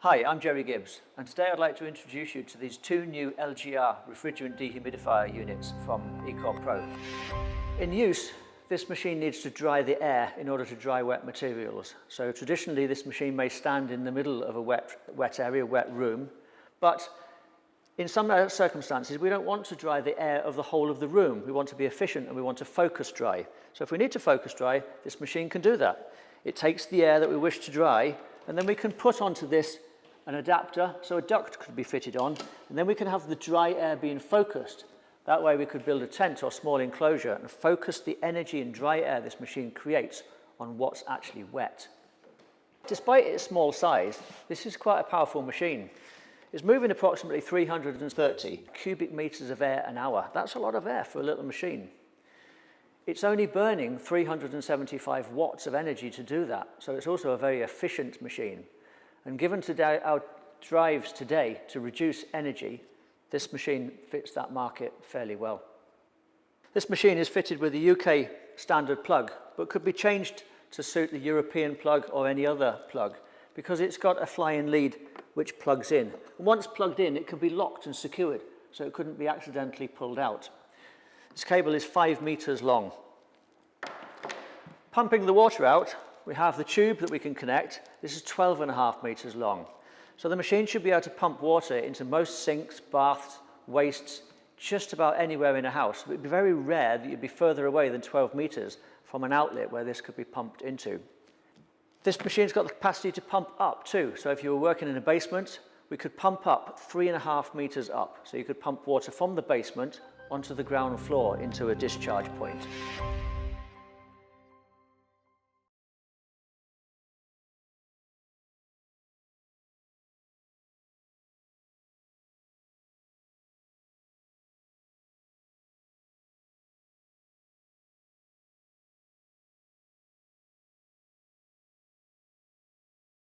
Hi, I'm Jerry Gibbs, and today I'd like to introduce you to these two new LGR refrigerant dehumidifier units from Ecor Pro. In use, this machine needs to dry the air in order to dry wet materials. So traditionally this machine may stand in the middle of a wet area, wet room, but in some circumstances we don't want to dry the air of the whole of the room. We want to be efficient and we want to focus dry. So if we need to focus dry, this machine can do that. It takes the air that we wish to dry, and then we can put onto this an adapter, so a duct could be fitted on, and then we can have the dry air being focused. That way we could build a tent or small enclosure and focus the energy and dry air this machine creates on what's actually wet. Despite its small size, this is quite a powerful machine. It's moving approximately 330 cubic meters of air an hour. That's a lot of air for a little machine. It's only burning 375 watts of energy to do that, so it's also a very efficient machine. And given today our drives today to reduce energy, this machine fits that market fairly well. This machine is fitted with a UK standard plug, but could be changed to suit the European plug or any other plug, because it's got a fly-in lead which plugs in. And once plugged in, it can be locked and secured, so it couldn't be accidentally pulled out. This cable is 5 meters long. Pumping the water out, we have the tube that we can connect. This is 12.5 meters long. So the machine should be able to pump water into most sinks, baths, wastes, just about anywhere in a house. It would be very rare that you'd be further away than 12 meters from an outlet where this could be pumped into. This machine's got the capacity to pump up too. So if you were working in a basement, we could pump up 3.5 meters up. So you could pump water from the basement onto the ground floor into a discharge point.